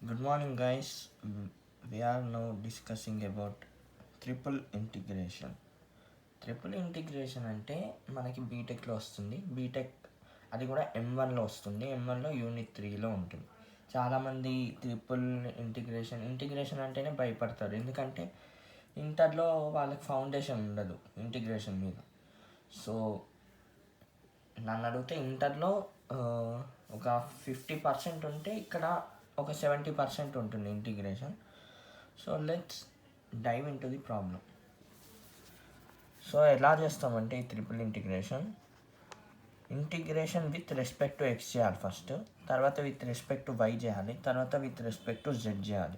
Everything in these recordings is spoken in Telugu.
Good morning, guys. We are now discussing about triple integration. Triple integration అంటే మనకి బీటెక్లో వస్తుంది. బీటెక్ అది కూడా M1లో వస్తుంది. M1లో యూనిట్ 3లో ఉంటుంది. చాలామంది ట్రిపుల్ ఇంటిగ్రేషన్ అంటేనే భయపడతారు. ఎందుకంటే ఇంటర్లో వాళ్ళకి ఫౌండేషన్ ఉండదు ఇంటిగ్రేషన్ మీద. సో నన్ను అడిగితే ఇంటర్లో ఒక 50% ఉంటే ఇక్కడ ఒక 70% ఉంటుంది integration. So let's dive into the problem. So ఎలా చేస్తామంటే ఈ triple integration with respect to x చేయాలి ఫస్ట్, తర్వాత విత్ రెస్పెక్ట్ టు వై చేయాలి, తర్వాత విత్ రెస్పెక్ట్ టు జెడ్ చేయాలి.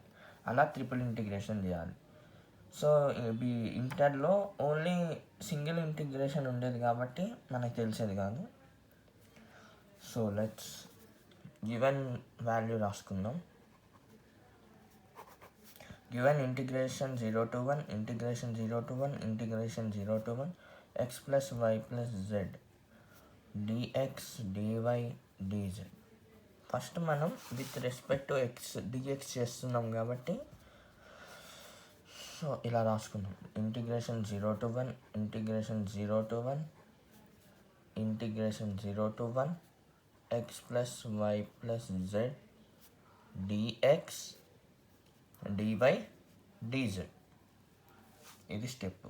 అలా ట్రిపుల్ ఇంటిగ్రేషన్ చేయాలి. సో ఇంటర్లో ఓన్లీ సింగిల్ ఇంటిగ్రేషన్ ఉండేది కాబట్టి మనకు తెలిసేది కాదు. సో లెట్స్ గివెన్ వాల్యూ రాసుకుందాం. Given integration 0 to 1, integration 0 to 1, integration 0 to 1 x plus y plus z dx dy dz. First మనం with respect to x dx చేస్తున్నాం కాబట్టి సో ఇలా రాసుకుందాం. Integration 0 to 1, integration 0 to 1, integration 0 to 1 x plus y plus z dx dy dz. ఇది step.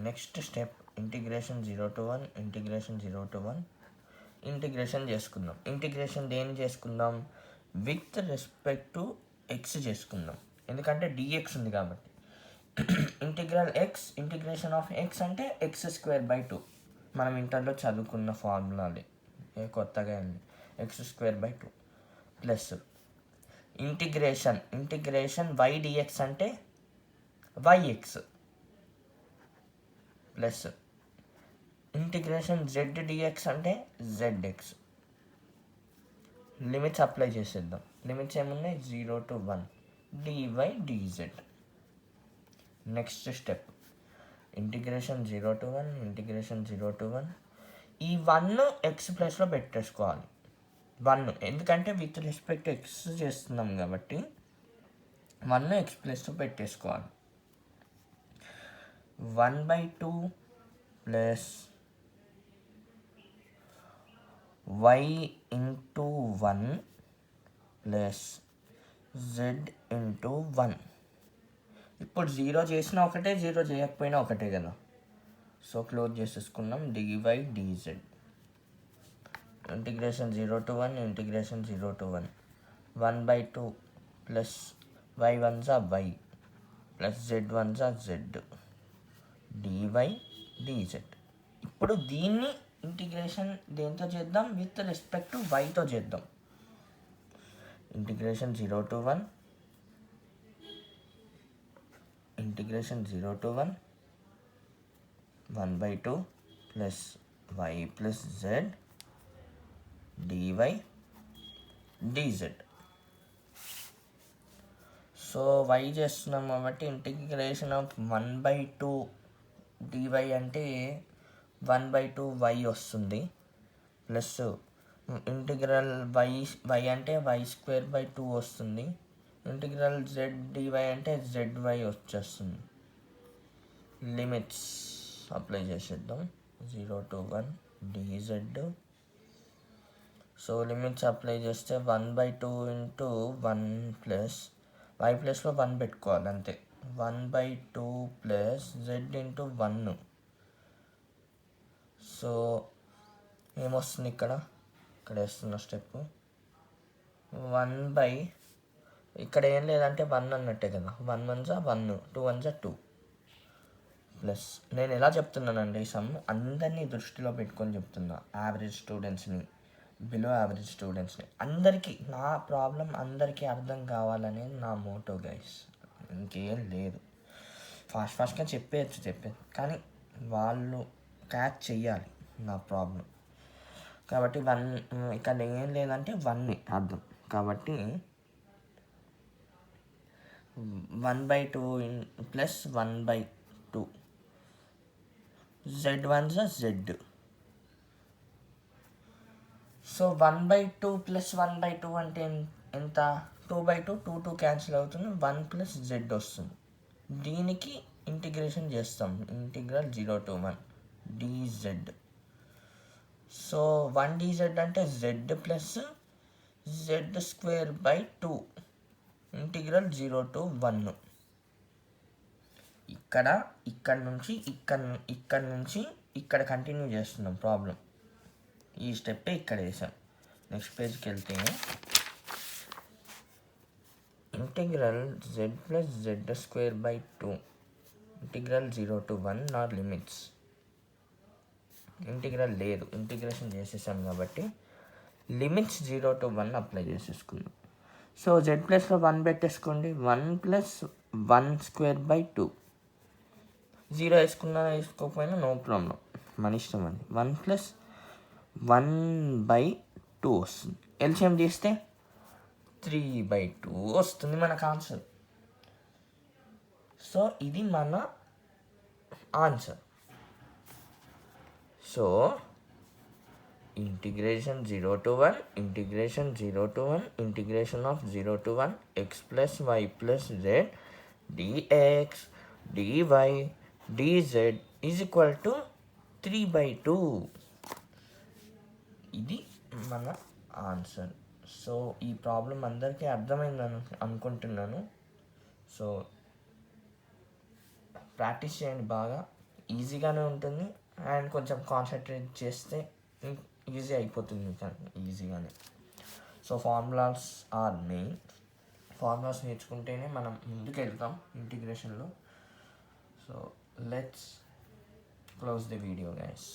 Next step integration 0 to 1, integration 0 to 1 integration చేసుకుందాం. ఇంటిగ్రేషన్ దేని చేసుకుందాం? విత్ రెస్పెక్ట్ టు ఎక్స్ చేసుకుందాం, ఎందుకంటే డిఎక్స్ ఉంది కాబట్టి. Integral X, integration of X అంటే x²/2. మనం ఇంటర్లో చదువుకున్న ఫార్ములాలే, కొత్తగా ఉంది. x²/2 plus integration y dx అంటే yx plus integration z dx అంటే zx. లిమిట్స్ అప్లై చేసేద్దాం. లిమిట్స్ ఏమున్నాయి? 0 to 1 dy dz. Next step integration 0 to 1, integration 0 to 1. ఈ 1 ఎక్స్ ప్లస్లో పెట్టేసుకోవాలి. 1 ఎందుకంటే విత్ రెస్పెక్ట్ ఎక్స్ చేస్తున్నాం కాబట్టి 1 ఎక్స్ ప్లస్లో పెట్టేసుకోవాలి. 1/2 plus y into 1 plus z into 1. ఇప్పుడు 0 చేసినా ఒకటే, 0 చేయకపోయినా ఒకటే కదా. సో క్లోజ్ చేసేసుకున్నాం. dy dz. Integration 0 to 1, integration 0 to 1 1/2 plus y 1 y plus z 1 z dy dz. ఇప్పుడు దీన్ని ఇంటిగ్రేషన్ దేంతో చేద్దాం? విత్ రెస్పెక్ట్ టు వైతో చేద్దాం. Integration 0 to 1, integration 0 to 1 1/2 plus y plus z dy dz. So y చేస్తున్నాం కాబట్టి ఇంటిగ్రేషన్ ఆఫ్ 1/2 dy అంటే 1/2 y వస్తుంది. ప్లస్ ఇంటిగ్రల్ y అంటే y²/2 వస్తుంది. ఇంటిగ్రల్ z dy అంటే zy వచ్చేస్తుంది. లిమిట్స్ అప్లై చేసేద్దాం. 0 to 1 dz. So limits apply చేస్తే 1/2 ఇంటూ 1 ప్లస్ y ప్లస్లో 1 పెట్టుకోవాలి అంతే. 1/2 ప్లస్ z ఇంటూ 1. సో ఏమొస్తుంది ఇక్కడ వేస్తున్న స్టెప్ 1/, ఇక్కడ ఏం లేదంటే 1 అన్నట్టే కదా. 1 1 1, 2 1 2 ప్లస్ నేను ఎలా చెప్తున్నానండి ఈ సమ్ అందరినీ దృష్టిలో పెట్టుకొని చెప్తున్నా. యావరేజ్ స్టూడెంట్స్ని, బిలో యావరేజ్ స్టూడెంట్స్ని, అందరికీ నా ప్రాబ్లం అందరికీ అర్థం కావాలనేది నా మోటో గైస్. ఇంకేం లేదు. ఫాస్ట్గా చెప్పేది కానీ వాళ్ళు క్యాచ్ చెయ్యాలి నా ప్రాబ్లం. కాబట్టి 1 ఇక్కడ ఏం లేదంటే 1 అర్థం. కాబట్టి 1/2 plus 1/2 z 1 z. So 1/2 plus 1/2 అంటే ఎంత? 2/2 క్యాన్సిల్ అవుతుంది, 1 + z వస్తుంది. దీనికి ఇంటిగ్రేషన్ చేస్తాం, integral 0 to 1 dz. So 1 dz అంటే z plus z²/2 integral 0 to 1. ఇక్కడ నుంచి ఇక్కడ కంటిన్యూ చేస్తున్నాం ప్రాబ్లం. ఈ స్టెప్ ఇక్కడ వేసాం. నెక్స్ట్ పేజ్కి వెళ్తే integral z plus z²/2 integral 0 to 1 not limits. Integral లేదు, ఇంటిగ్రేషన్ చేసేసాం కాబట్టి లిమిట్స్ 0 to 1 అప్లై చేసేసుకుందాం. సో z ప్లస్లో 1 పెట్టేసుకోండి, 1 + 1² 0 వేసుకోకపోయినా నో ప్రాబ్లం, మన ఇష్టం అది. 1 + 1/2 వస్తుంది. ఎల్సిఎం తీస్తే 3/2 వస్తుంది మనకు ఆన్సర్. సో ఇది మన answer. So integration 0 to 1, integration 0 to 1, integration of 0 to 1 x + y + z dx dy dz = 3/2. ఇది మన ఆన్సర్. సో ఈ ప్రాబ్లం అందరికీ అర్థమైందని అనుకుంటున్నాను. సో ప్రాక్టీస్ చేయండి బాగా, ఈజీగానే ఉంటుంది. అండ్ కొంచెం కాన్సన్ట్రేట్ చేస్తే ఈజీ అయిపోతుంది ఈజీగానే. So formulas are main. Formulas నేర్చుకుంటేనే మనం ముందుకు వెళ్తాం ఇంటిగ్రేషన్లో. So let's close the video guys.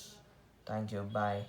Thank you, bye.